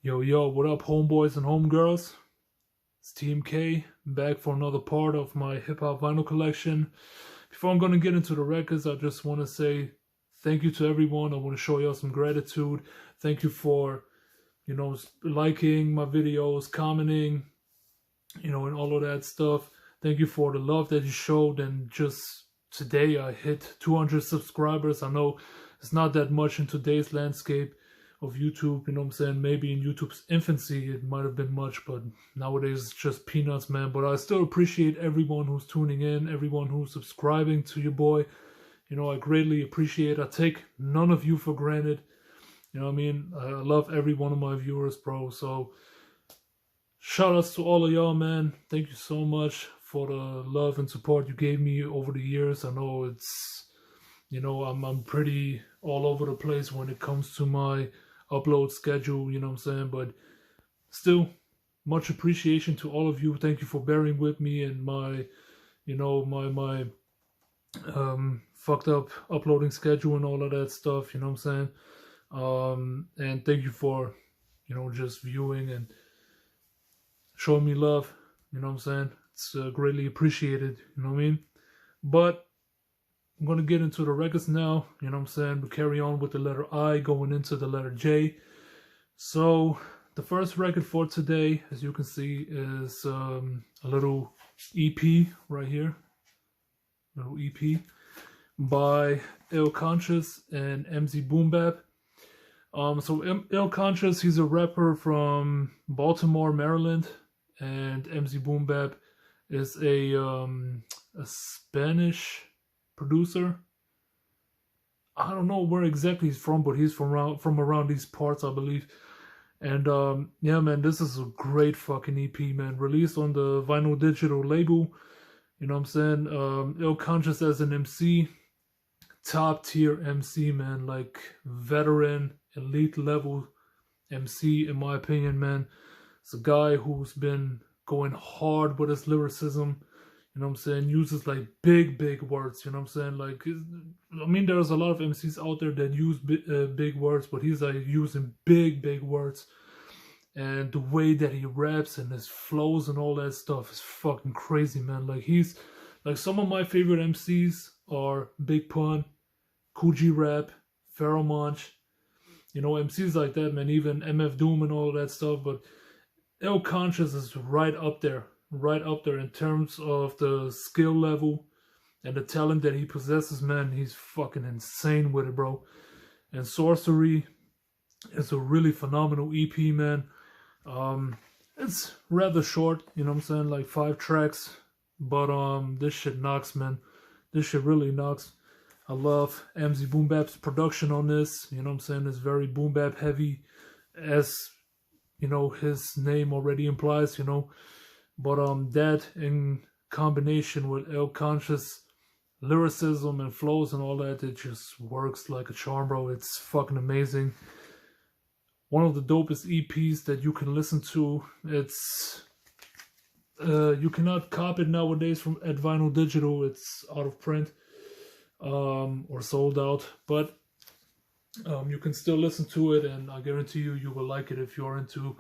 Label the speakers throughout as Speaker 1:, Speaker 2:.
Speaker 1: Yo, yo, what up, homeboys and homegirls? It's Team K, back for another part of my hip-hop vinyl collection. Before I'm going to get into the records, I just want to say thank you to everyone. I want to show y'all some gratitude. Thank you for, liking my videos, commenting, and all of that stuff. Thank you for the love that you showed. And just today, I hit 200 subscribers. I know it's not that much in today's landscape of YouTube, maybe in YouTube's infancy it might have been much, but nowadays it's just peanuts, man. But I still appreciate everyone who's tuning in, everyone who's subscribing to your boy. I greatly appreciate. I take none of you for granted. I love every one of my viewers, bro. So shout outs to all of y'all, man. Thank you so much for the love and support you gave me over the years. I know it's I'm pretty all over the place when it comes to my upload schedule, but still much appreciation to all of you. Thank you for bearing with me and my my fucked up uploading schedule and all of that stuff, and thank you for just viewing and showing me love, it's greatly appreciated, but I'm going to get into the records now, we carry on with the letter I, going into the letter J. So the first record for today, as you can see, is a little EP right here. Little EP by Ill Conscious and MZ Boom Bap. So Ill Conscious, he's a rapper from Baltimore, Maryland, and MZ Boom Bap is a Spanish producer. I don't know where exactly he's from, but he's from around these parts, I believe. And yeah, man, this is a great fucking EP, man. Released on the Vinyl Digital label. Ill Conscious as an MC, top tier MC, man. Like veteran, elite level MC, in my opinion, man. It's a guy who's been going hard with his lyricism. Uses like big words, like, there's a lot of MCs out there that use big words, but he's like using big words, and the way that he raps and his flows and all that stuff is fucking crazy, man. Like, he's like, some of my favorite MCs are Big Pun, Coogee Rap, Pharoah Monch, MCs like that, man, even MF Doom and all that stuff, but Ill Conscious is right up there in terms of the skill level and the talent that he possesses, man. He's fucking insane with it, bro. And Sorcery is a really phenomenal EP, man. It's rather short, like 5 tracks, but this shit knocks, man. This shit really knocks. I love MZ Boom Bap's production on this, it's very boom bap heavy, as his name already implies, But that in combination with Ill Conscious lyricism and flows and all that, it just works like a charm, bro. It's fucking amazing. One of the dopest EPs that you can listen to. It's you cannot cop it nowadays at Vinyl Digital. It's out of print or sold out, but you can still listen to it, and I guarantee you will like it if you're into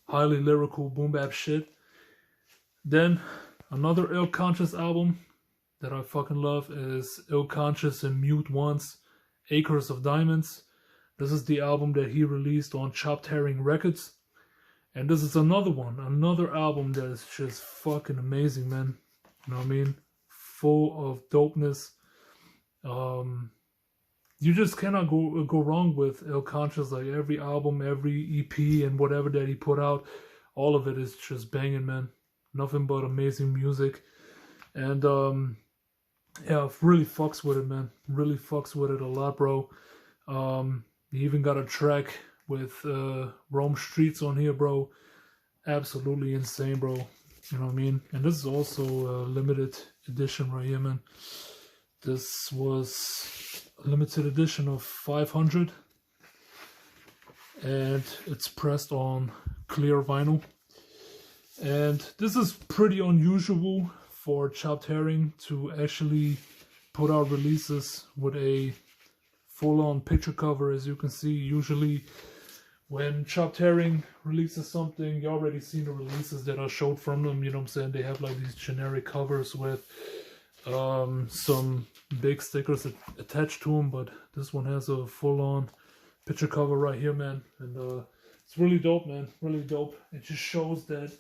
Speaker 1: highly lyrical boom bap shit. Then another Ill Conscious album that I fucking love is Ill Conscious and Mute One's Acres of Diamonds. This is the album that he released on Chopped Herring Records, and this is another album that is just fucking amazing, man. Full of dopeness. You just cannot go wrong with Ill Conscious. Like, every album, every EP, and whatever that he put out, all of it is just banging, man. Nothing but amazing music. And yeah, really fucks with it, man. Really fucks with it a lot, bro. He even got a track with Rome Streets on here, bro. Absolutely insane, bro. And this is also a limited edition right here, man. This was a limited edition of 500, and it's pressed on clear vinyl. And this is pretty unusual for Chopped Herring to actually put out releases with a full-on picture cover. As you can see, usually when Chopped Herring releases something, you already seen the releases that I showed from them, you know what I'm saying? They have like these generic covers with some big stickers attached to them, but this one has a full-on picture cover right here, man. And it's really dope, man. Really dope. It just shows that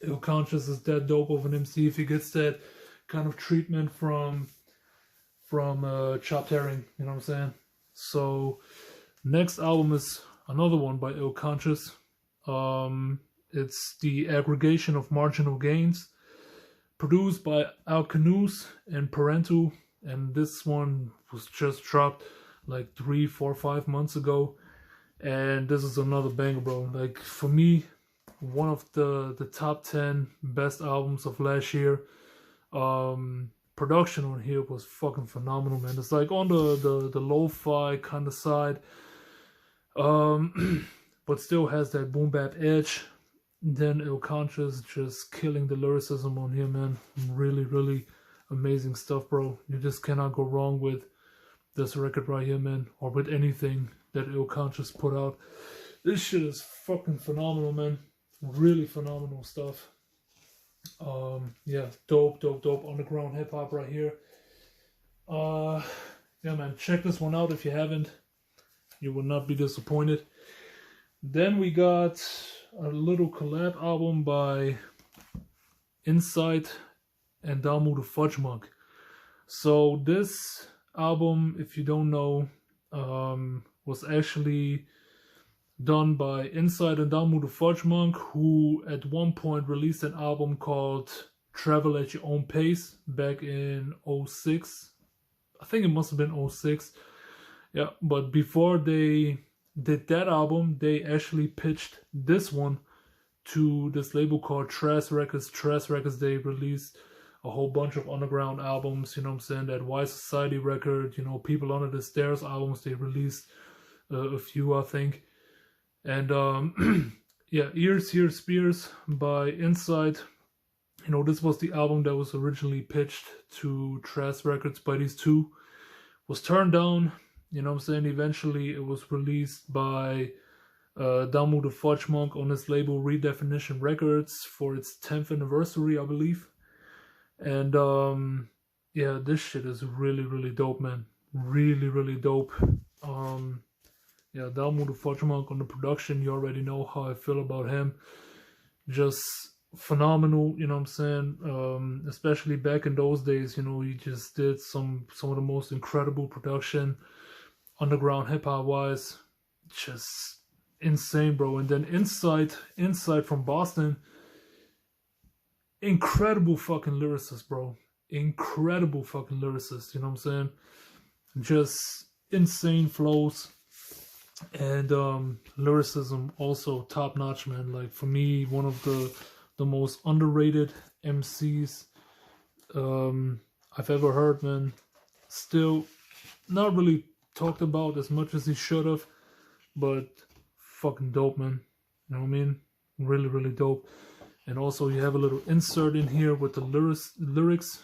Speaker 1: Ill Conscious is that dope of an MC if he gets that kind of treatment from Chopped Herring, you know what I'm saying? So next album is another one by Ill Conscious. It's the Aggregation of Marginal Gains, produced by Alcynoos and Parental, and this one was just dropped like 3, 4, 5 months ago, and this is another banger, bro. Like, for me, one of the top 10 best albums of last year. Production on here was fucking phenomenal, man. It's like on the lo-fi kind of side, but still has that boom bap edge. Then Ill Conscious just killing the lyricism on here, man. Really, really amazing stuff, bro. You just cannot go wrong with this record right here, man, or with anything that Ill Conscious put out. This shit is fucking phenomenal, man. Really phenomenal stuff. Yeah, dope underground hip hop right here. Yeah, man, check this one out if you haven't. You will not be disappointed. Then we got a little collab album by Insight and Damu the Fudge Monk. So this album, if you don't know, was actually done by Insight and Damu the Fudge Monk, who at one point released an album called Travel at Your Own Pace back in 06. I think it must have been 06. Yeah, but before they did that album, they actually pitched this one to this label called Trash Records. Trash Records, they released a whole bunch of underground albums, you know what I'm saying? That Wise Society record, you know, People Under the Stairs albums, they released a few, I think. And yeah, Ears Here Spears by Insight. You know, this was the album that was originally pitched to Trash Records by these two. Was turned down, you know what I'm saying? Eventually it was released by Damu the Fudge Monk on his label Redefinition Records for its 10th anniversary, I believe. And yeah, this shit is really, really dope, man. Really, really dope. Yeah, Damu the Fudge Monk on the production, you already know how I feel about him. Just phenomenal, you know what I'm saying? Especially back in those days, you know, he just did some of the most incredible production, underground hip-hop wise. Just insane, bro. And then Insight from Boston, incredible fucking lyricist, bro. Incredible fucking lyricist, you know what I'm saying? Just insane flows. And lyricism also top notch, man. Like, for me, one of the most underrated MCs I've ever heard, man. Still not really talked about as much as he should have, but fucking dope, man. You know what I mean? Really, really dope. And also you have a little insert in here with the lyrics,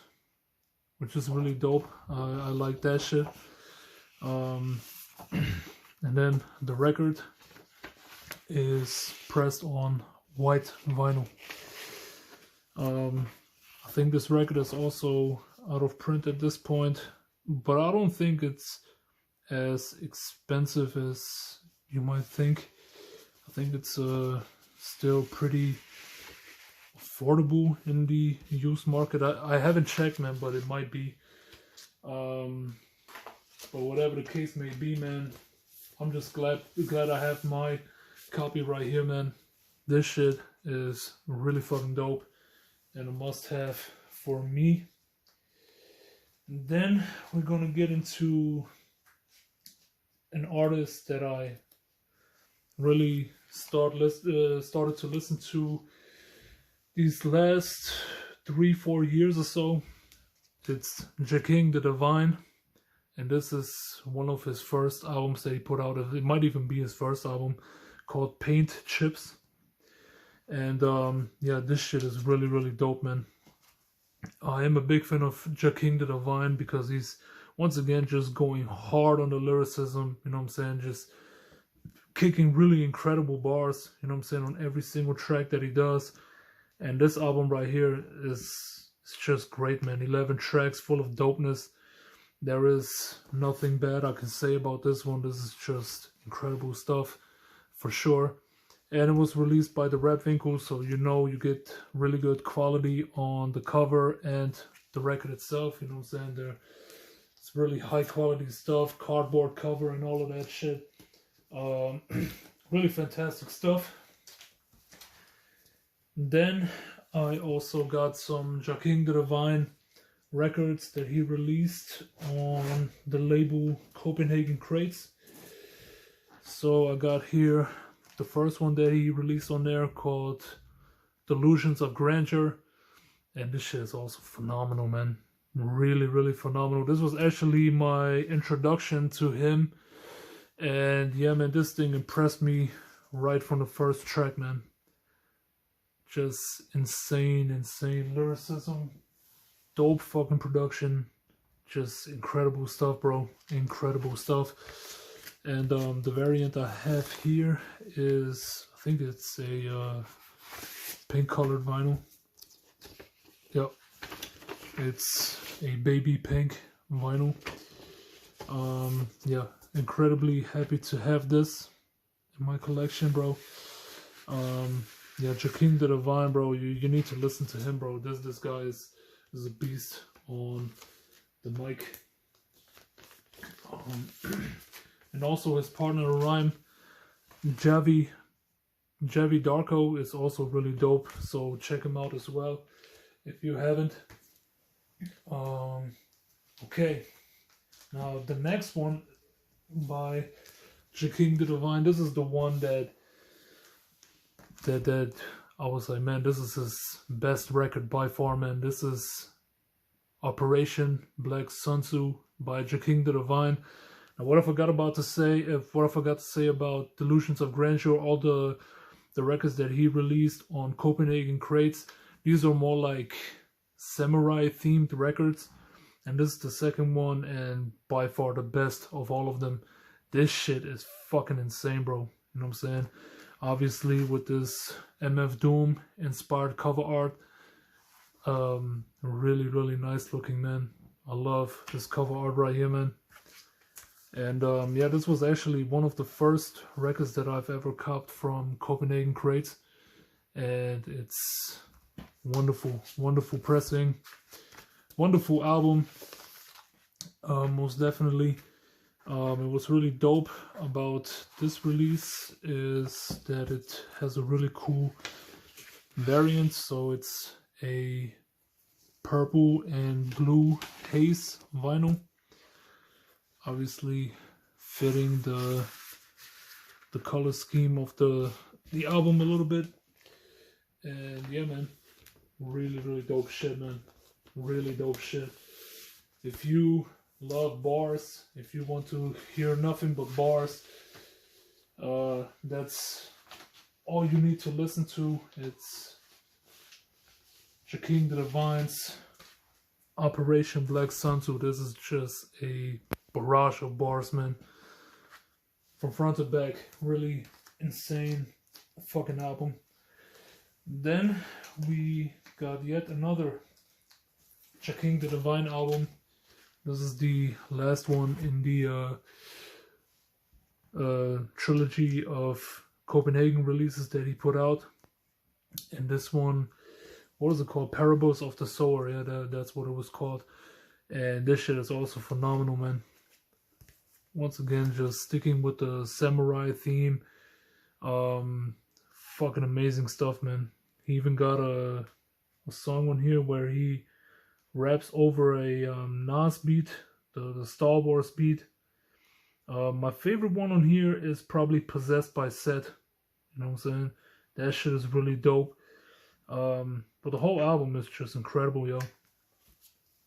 Speaker 1: which is really dope. I like that shit. And then the record is pressed on white vinyl. I think this record is also out of print at this point, but I don't think it's as expensive as you might think. I think it's still pretty affordable in the used market. I haven't checked, man, but it might be. But whatever the case may be, man, I'm just glad I have my copy right here, man. This shit is really fucking dope and a must-have for me. And then we're gonna get into an artist that I really started to listen to these last 3-4 years or so. It's JAKEGHNM the Divine. And this is one of his first albums that he put out. It might even be his first album, called Paint Chips. And yeah, this shit is really, really dope, man. I am a big fan of JAKEGHNM the Divine because he's, once again, just going hard on the lyricism. You know what I'm saying? Just kicking really incredible bars, you know what I'm saying, on every single track that he does. And this album right here is just great, man. 11 tracks full of dopeness. There is nothing bad I can say about this one. This is just incredible stuff for sure. And it was released by the Red Winkle, so you know you get really good quality on the cover and the record itself, you know what I'm saying? It's really high quality stuff, cardboard cover and all of that shit. Really fantastic stuff. Then I also got some JAKEGHNM the Divine records that he released on the label Copenhagen Crates. So I got here the first one that he released on there called Delusions of Grandeur. And this shit is also phenomenal, man. Really, really phenomenal. This was actually my introduction to him. And yeah, man, this thing impressed me right from the first track, man. Just insane lyricism. Dope fucking production. Just incredible stuff, bro. Incredible stuff. And the variant I have here is, I think it's a pink colored vinyl. Yep. It's a baby pink vinyl. Yeah, incredibly happy to have this in my collection, bro. Yeah, JAKEGHNM the Divine, bro. You need to listen to him, bro. This guy is a beast on the mic. And also his partner in rhyme, Javi Darko, is also really dope. So check him out as well if you haven't. Okay, now the next one by JAKEGHNM the Divine. This is the one that I was like, man, this is his best record by far, man. This is Operation Black Sun Tzu by JAKEGHNM the Divine. Now, what I forgot to say about Delusions of Grandeur, all the records that he released on Copenhagen Crates, these are more like samurai themed records, and this is the second one and by far the best of all of them. This shit is fucking insane, bro. You know what I'm saying? Obviously with this MF Doom inspired cover art, really nice looking, man. I love this cover art right here, man. And yeah, this was actually one of the first records that I've ever copped from Copenhagen Crates, and it's wonderful pressing, wonderful album. Most definitely. It was really dope about this release is that it has a really cool variant. So it's a purple and blue haze vinyl, obviously fitting the color scheme of the album a little bit. And yeah, man, really dope shit, man. Really dope shit. If you love bars, if you want to hear nothing but bars, that's all you need to listen to. It's JAKEGHNM the Divine's Operation Black Sun Tzu. This is just a barrage of bars, man, from front to back. Really insane fucking album. Then we got yet another JAKEGHNM the Divine album. This is the last one in the trilogy of Copenhagen releases that he put out. And this one, what is it called? Parables of the Sower. Yeah, that's what it was called. And this shit is also phenomenal, man. Once again, just sticking with the samurai theme. Fucking amazing stuff, man. He even got a song on here where he raps over a Nas beat, the Star Wars beat. My favorite one on here is probably Possessed by Set. You know what I'm saying? That shit is really dope. But the whole album is just incredible, yo.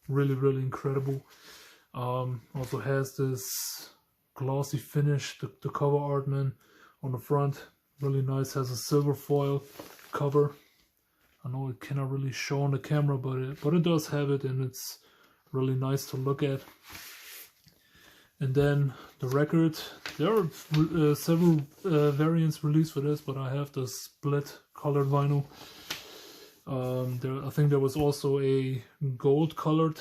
Speaker 1: Really incredible. Also has this glossy finish, the cover art, man, on the front. Really nice. Has a silver foil cover. I know it cannot really show on the camera, but it does have it, and it's really nice to look at. And then the record, there are several variants released for this, but I have the split colored vinyl. I think there was also a gold colored,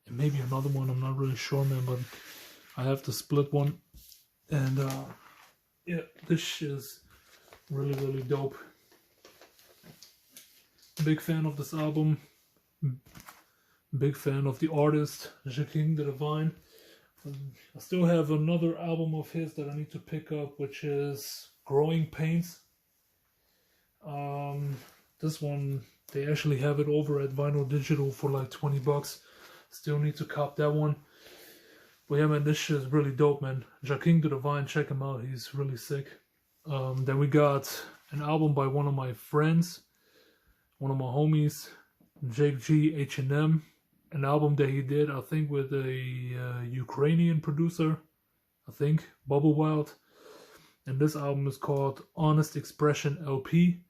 Speaker 1: and maybe another one, I'm not really sure, man, but I have the split one. And yeah, this is really, really dope. Big fan of this album. Big fan of the artist, JAKEGHNM the Divine. I still have another album of his that I need to pick up, which is Growing Pains. This one, they actually have it over at Vinyl Digital for like 20 bucks. Still need to cop that one. But yeah, man, this shit is really dope, man. JAKEGHNM the Divine, check him out. He's really sick. Then we got an album by one of my friends, one of my homies, JAKEGHNM. An album that he did, I think, with a Ukrainian producer, I think, Bubblewild. And this album is called Honest Expression LP.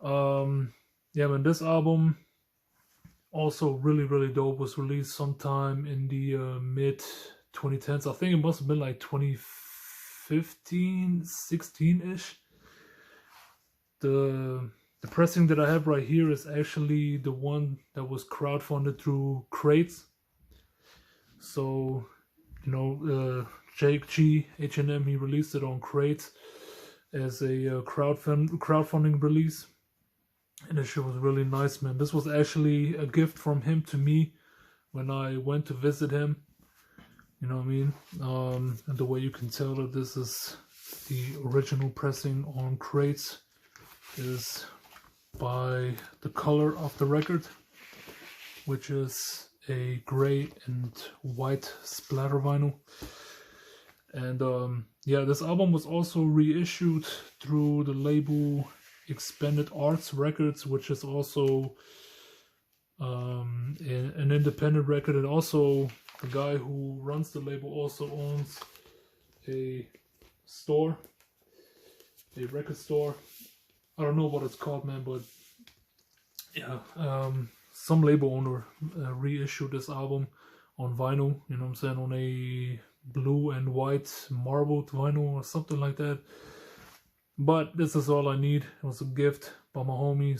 Speaker 1: Yeah, man, this album, also really, really dope, was released sometime in the mid-2010s. I think it must have been like 2015, 16-ish. The pressing that I have right here is actually the one that was crowdfunded through Crates. So, you know, JAKEGHNM, he released it on Crates as a crowdfunding release. And this shit was really nice, man. This was actually a gift from him to me when I went to visit him. You know what I mean? And the way you can tell that this is the original pressing on Crates is by the color of the record, which is a gray and white splatter vinyl. And yeah, this album was also reissued through the label Expanded Arts Records, which is also an independent record, and also the guy who runs the label also owns a store, a record store. I don't know what it's called, man, but yeah, some label owner reissued this album on vinyl, you know what I'm saying, on a blue and white marbled vinyl or something like that. But this is all I need. It was a gift by my homie,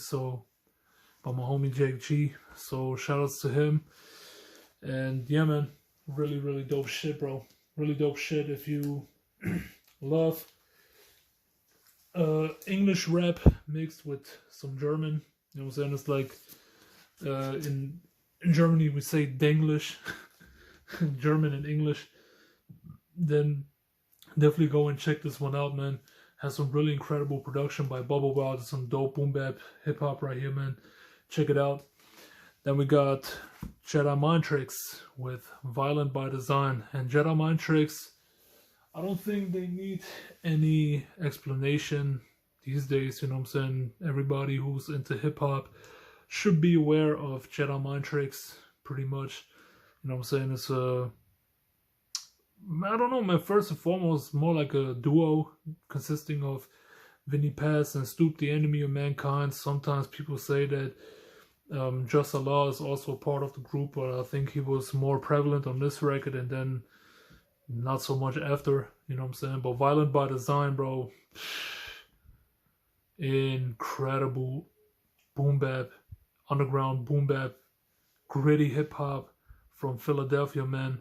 Speaker 1: by my homie JAKEG. So shout outs to him. And yeah, man, really, really dope shit, bro. Really dope shit. If you love English rap mixed with some German, you know what I'm saying? It's like in Germany we say Denglish, German and English. Then definitely go and check this one out, man. Has some really incredible production by Bubblewild. Some dope boom bap hip hop right here, man. Check it out. Then we got Jedi Mind Tricks with Violent by Design. And Jedi Mind Tricks, I don't think they need any explanation these days, you know what I'm saying? Everybody who's into hip hop should be aware of Jedi Mind Tricks, pretty much. You know what I'm saying? It's I don't know, man, first and foremost, more like a duo consisting of Vinny Paz and Stoop, the Enemy of Mankind. Sometimes people say that Just Allah is also part of the group, but I think he was more prevalent on this record and then not so much after, you know what I'm saying? But Violent by Design, bro, incredible boom bap, underground boom bap, gritty hip hop from Philadelphia, man.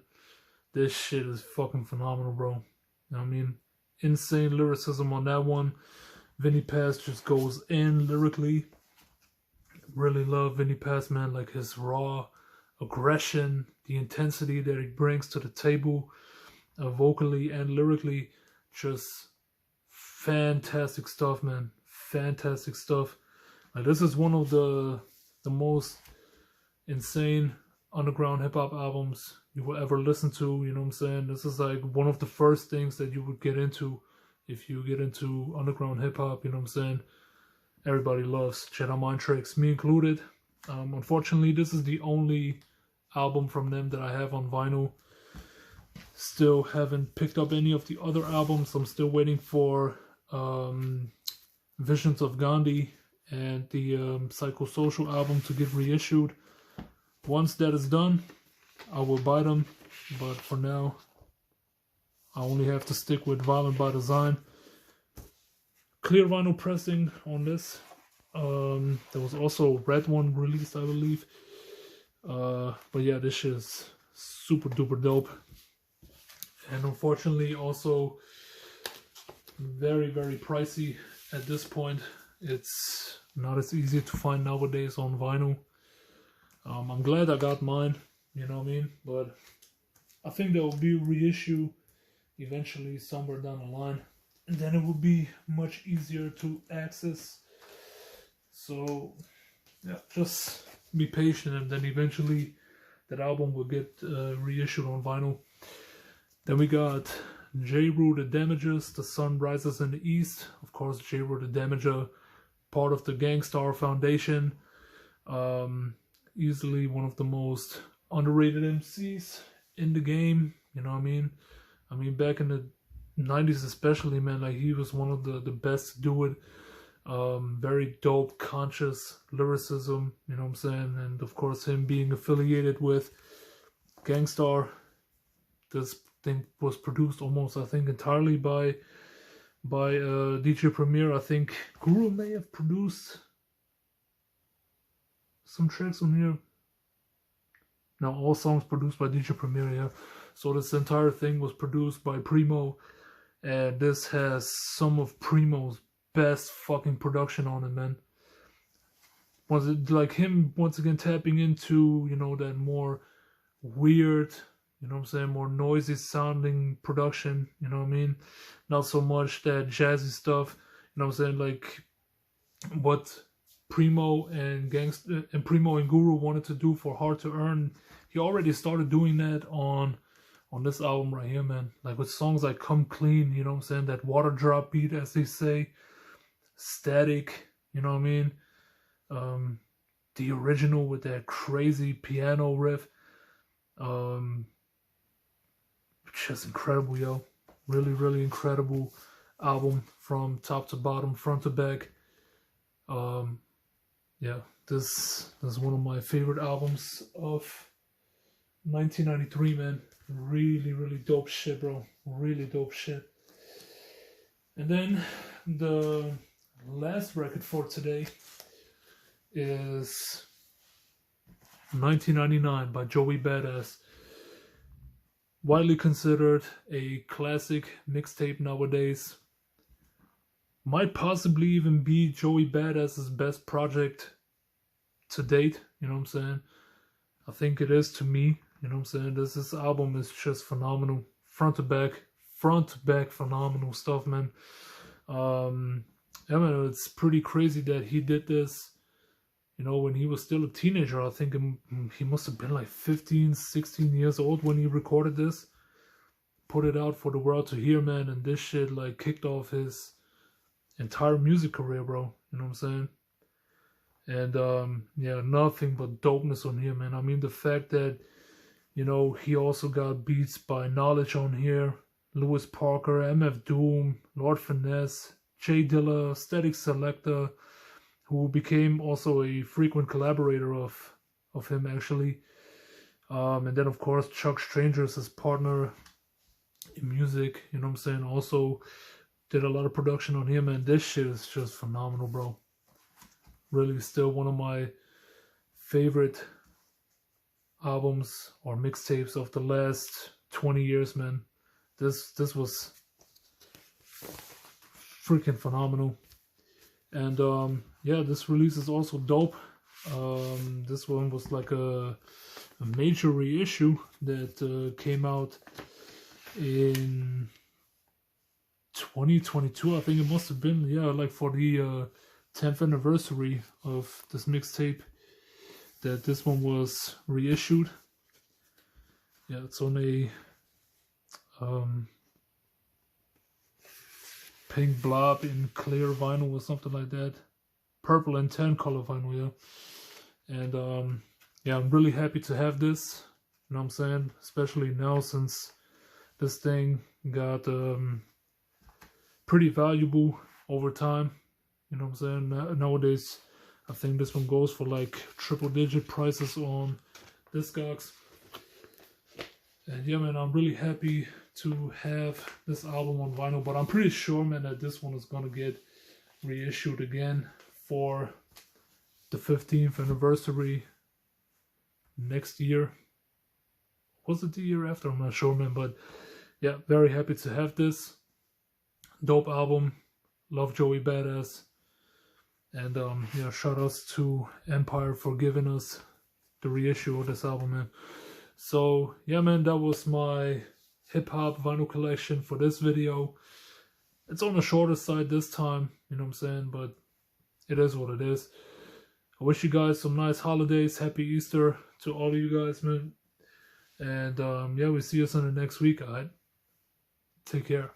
Speaker 1: This shit is fucking phenomenal, bro. You know what I mean? Insane lyricism on that one. Vinny Paz just goes in lyrically. Really love Vinny Paz, man. Like his raw aggression, the intensity that he brings to the table, vocally and lyrically. Just fantastic stuff, man. Fantastic stuff. Like this is one of the most insane underground hip-hop albums you will ever listen to, you know what I'm saying? This is like one of the first things that you would get into if you get into underground hip-hop, you know what I'm saying? Everybody loves Jedi Mind Tricks, me included. Unfortunately, this is the only album from them that I have on vinyl. Still haven't picked up any of the other albums. I'm still waiting for Visions of Gandhi and the Psychosocial album to get reissued. Once that is done, I will buy them but for now I only have to stick with Violent by Design. Clear vinyl pressing on this. There was also a red one released, I believe. But yeah, this shit is super duper dope. And unfortunately also very, very pricey at this point. It's not as easy to find nowadays on vinyl. I'm glad I got mine, you know what I mean? But I think there will be a reissue eventually somewhere down the line. And then it will be much easier to access. So yeah, just be patient, and then eventually that album will get reissued on vinyl. Then we got Jeru, the Damages, The Sun Rises in the East. Of course, Jeru, the Damaja, part of the Gangstar Foundation. Easily one of the most underrated MCs in the game, you know what I mean? I mean, back in the 90s especially, man, like he was one of the best to do it. Very dope, conscious lyricism, you know what I'm saying? And of course him being affiliated with Gangstar. This thing was produced almost, I think, entirely by DJ Premier. I think Guru may have produced some tracks on here. No, all songs produced by DJ Premier, yeah. So this entire thing was produced by Primo, and this has some of Primo's best fucking production on it, man. Was it like him once again tapping into, you know, that more weird, you know what I'm saying, more noisy sounding production, you know what I mean? Not so much that jazzy stuff, you know what I'm saying, like what Primo and Primo and Guru wanted to do for Hard to Earn. He already started doing that on this album right here, man. Like with songs like Come Clean, you know what I'm saying, that water drop beat, as they say, Static, you know what I mean? The original with that crazy piano riff. Just incredible, yo. Really, really incredible album from top to bottom, front to back. Yeah, this is one of my favorite albums of 1993, man. Really, really dope shit, bro. Really dope shit. And then the last record for today is 1999 by Joey Badass. Widely considered a classic mixtape nowadays. Might possibly even be Joey Badass's best project to date, you know what I'm saying? I think it is to me, you know what I'm saying? This album is just phenomenal. Front to back phenomenal stuff, man. Yeah, man, it's pretty crazy that he did this, you know, when he was still a teenager. I think he must have been like 15, 16 years old when he recorded this. Put it out for the world to hear, man, and this shit like kicked off his entire music career, bro. You know what I'm saying? And yeah, nothing but dopeness on here, man. I mean, the fact that, you know, he also got beats by Knowledge on here, Lewis Parker, MF Doom, Lord Finesse, Jay Dilla, Static Selector, who became also a frequent collaborator of him, actually. And then, of course, Chuck Stranger's his partner in music, you know what I'm saying? Also did a lot of production on him, and this shit is just phenomenal, bro. Really still one of my favorite albums or mixtapes of the last 20 years, man. This was freaking phenomenal. And yeah, this release is also dope. This one was like a major reissue that came out in 2022, I think it must have been, yeah, like for the 10th anniversary of this mixtape, that this one was reissued. Yeah, it's on a pink blob in clear vinyl or something like that, purple and tan color vinyl, yeah. And yeah, I'm really happy to have this, you know what I'm saying, especially now since this thing got pretty valuable over time, you know what I'm saying. Nowadays I think this one goes for like triple digit prices on Discogs. And yeah, man, I'm really happy to have this album on vinyl, but I'm pretty sure, man, that this one is going to get reissued again for the 15th anniversary next year. Was it the year after? I'm not sure, man, but yeah, very happy to have this. Dope album. Love Joey Badass. And yeah, shout outs to Empire for giving us the reissue of this album, man. So yeah, man, that was my hip-hop vinyl collection for this video. It's on the shorter side this time, you know what I'm saying, but it is what it is. I wish you guys some nice holidays. Happy Easter to all of you guys, man. And yeah, we'll see us in the next week, alright? Take care.